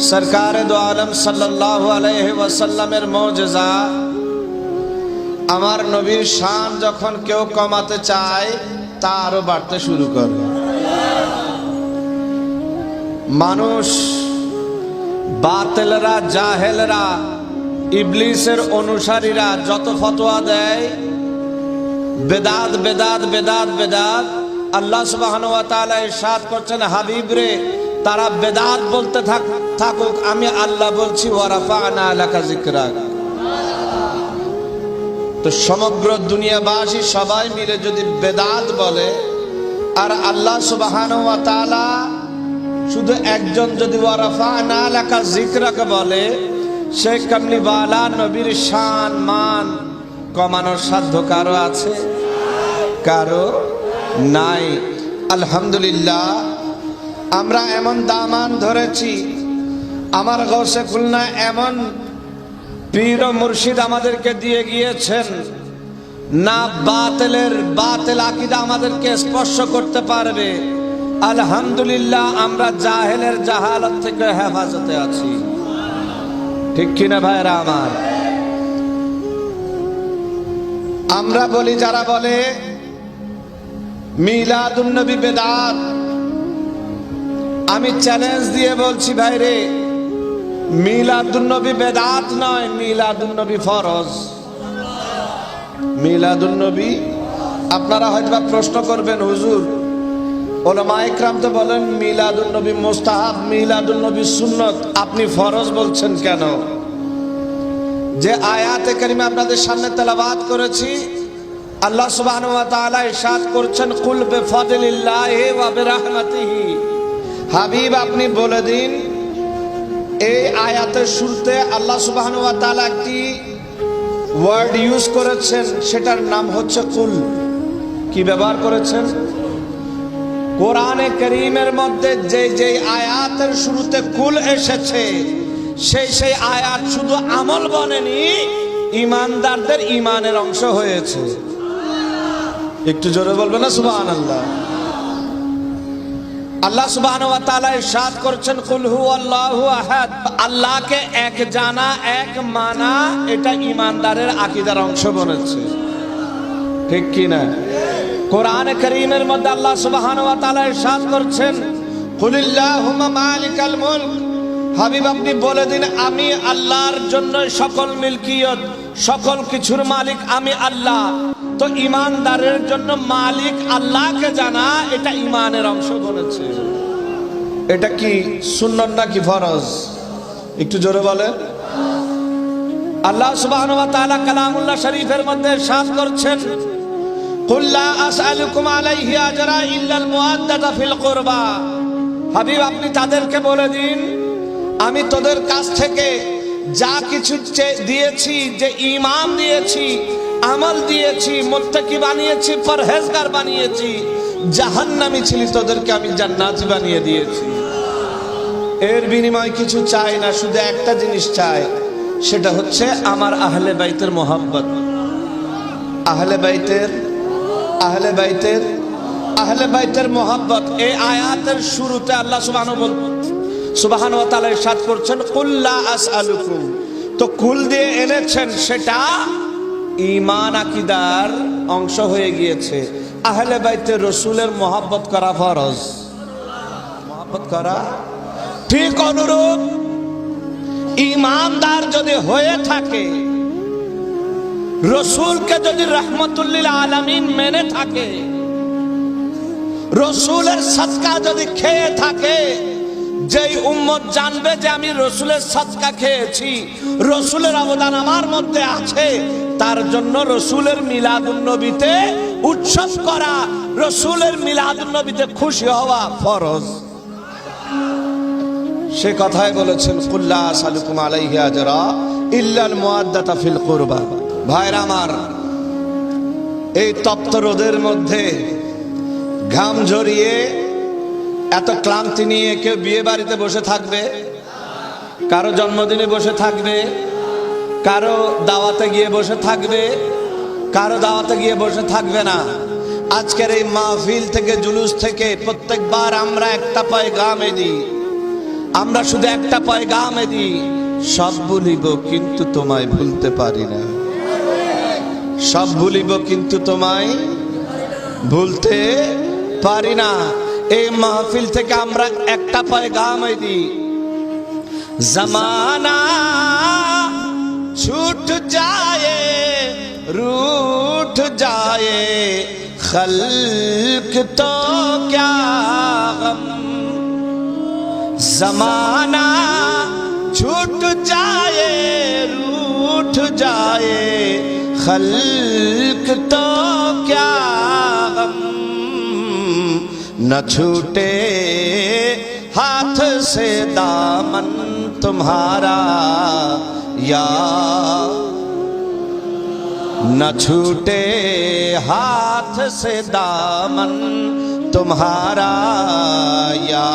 सरकारे दो आलम सल्लल्लाहु अलैहि वसल्लमेर मौजज़ा আমার নবীর শান যখন কেউ কমাতে চায় তা আরো বাড়তে শুরু করে। মানুষ বাতিলরা, জাহেলরা, ইবলিসের অনুসারীরা যত ফতোয়া দেয় বেদাত বেদাত বেদাত বেদাত, আল্লাহ সুবহানাহু ওয়া তাআলা ইরশাদ করছেন, হাবিব রে তারা বেদাত বলতে থাকুক, আমি আল্লাহ বলছি ওয়া রাফা'না লাকা যিকরাক। তো সমগ্র দুনিয়াবাসী সবাই মিলে যদি বেদাত বলে আর আল্লাহ সুবহানাহু ওয়া তাআলা শুধু একজন যদি ওয়া রাফা'না লাকা যিকরাক বলে, সেই কামলিওয়ালা নবীর শান মান কমানোর সাধ্য কারো আছে? কারো নাই। আলহামদুলিল্লাহ, আমরা এমন দামান ধরেছি, আমার গৌসে খুলনা এমন পীর ও মুর্শিদ আমাদেরকে দিয়ে গিয়েছেন, না বাতিল আকীদা আমাদেরকে স্পর্শ করতে পারবে। আলহামদুলিল্লাহ, আমরা জাহেলের জাহালত থেকে হেফাজতে আছি। ঠিক কিনা ভাইরা আমার? আমরা বলি, যারা বলে মিলাদুন নবী বেদাত, আমি চ্যালেঞ্জ দিয়ে বলছি ভাইরে, মিলাদুন নবী বেদাত নয়, মিলাদুন নবী ফরজ। মিলাদুন নবী, আপনারা হয়তো প্রশ্ন করবেন, হুজুর উলামায়ে ইকরাম তো বলেন মিলাদুন নবী মুস্তাহাব, মিলাদুন নবী সুন্নত, আপনি ফরজ বলছেন কেন? যে আয়াতে কারিমা আপনাদের সামনে তেলাওয়াত করেছি, আল্লাহ সুবহানাহু ওয়া তাআলা ইরশাদ করছেন, কুল বিফাদলিল্লাহি ওয়া বিরহমাতিহি। হাবিব আপনি বলে দিন, এই আয়াতের শুরুতে আল্লাহ সুবহানাহু ওয়া তাআলা একটি ওয়ার্ড ইউজ করেছেন, সেটার নাম হচ্ছে কুল। কি ব্যবহার করেছেন? কোরআনে কারীমের মধ্যে যে আয়াতের শুরুতে কুল এসেছে, সেই আয়াত শুধু আমল বনেনি, ঈমানদারদের ঈমানের অংশ হয়েছে। একটু জোরে বলবেন না সুবহানাল্লাহ? আল্লাহ সুবহানাহু ওয়া তাআলা ইরশাদ করছেন, কুল হুয়াল্লাহু আহাদ। আল্লাহকে এক জানা, এক মানা, এটা ঈমানদারের আকীদার অংশ বনেছে। ঠিক কি না? কোরআনে কারীমের মধ্যে আল্লাহ সুবহানাহু ওয়া তাআলা ইরশাদ করছেন, কুলিল্লাহুম্মা মালিকাল মুলক। হাবিব আপনি বলে দিন, আমি আল্লাহর জন্য সকল মিলকিয়ত, সকল কিছুর মালিক আমি আল্লাহ। তো ঈমানদারের জন্য মালিক আল্লাহকে জানা, এটা ঈমানের অংশ বলেছে। এটা কি সুন্নাত নাকি ফরজ? একটু জোরে বলেন। আল্লাহ সুবহানাহু ওয়া তাআলা কালামুল্লাহ শরীফের মধ্যে ইরশাদ করছেন, কুল লা আসআলুকুম আলাইহি আজরা ইল্লাল মুআদ্দাতা ফিল কুরবা। হাবিব আপনি তাদেরকে বলে দিন, আমি তোদের কাছ থেকে যা কিছু দিয়েছি, যে ঈমান দিয়েছি, আমল দিয়েছি, মুত্তাকি বানিয়েছি, পরহেজগার বানিয়েছি, জাহান্নামী ছিলি তোদেরকে আমি জান্নাতি বানিয়ে দিয়েছি। এর বিনিময়ে কিছু চাই না, শুধু একটা জিনিস চাই, সেটা হচ্ছে আমার আহলে বাইতের মোহাব্বত। আহলে বাইতের মোহাব্বত। এই আয়াতের শুরুতে আল্লাহ সুবহানাহু ওয়া তাআলা ইরশাদ করছেন, কুল লা আসআলুকুম। তো কুল দিয়ে এনেছেন, সেটা ঈমান আকীদার অংশ হয়ে গিয়েছে। আহলে বাইতে রাসূলের মোহাব্বত করা ফরজ। মোহাব্বত করা ঠিক অনুরূপ ঈমানদার যদি হয়ে থাকে, রাসূলকে যদি রাহমাতুল লিল আলামিন মেনে থাকে, রাসূলের সাদকা যদি খেয়ে থাকে, যেই উম্মত জানবে যে আমি রাসূলের সাদকা খেয়েছি, রাসূলের অবদান আমার মধ্যে আছে, তার জন্য রাসূলের মিলাদুন নবীতে উৎসব করা, রাসূলের মিলাদুন নবীতে খুশি হওয়া ফরজ। সে কথাই বলেছেন, কুল লা আসআলুকুম আলাইহি আজরা ইল্লাল মুআদ্দাতা ফিল কুরবা। ভাইরা আমার, এই তপ্ত রোদের মধ্যে ঘাম ঝরিয়ে এত ক্লান্তি নিয়ে কেউ বিয়ে বাড়িতে বসে থাকবে? কারো জন্মদিনে বসে থাকবে? কারো দাওয়াতে গিয়ে বসে থাকবে? কারো দাওয়াতে গিয়ে বসে থাকবে না। আজকের এই মাহফিল থেকে, জুলুস থেকে প্রত্যেকবার আমরা একটা পয়গামে দিই, আমরা শুধু একটা পয়গামে দিই, সব ভুলিব কিন্তু তোমায় ভুলতে পারি না। সব ভুলিব কিন্তু তোমায় ভুলতে পারি না। এই মাহফিল থেকে আমরা একটা পয়গামে দিই, जमाना छूट जाए रूठ जाए खल्क तो क्या गम। जमाना छूट जाए रूठ जाए खल्क तो क्या गम। न छूटे हाथ से दामन तुम्हारा या न छूटे हाथ से दामन तुम्हारा या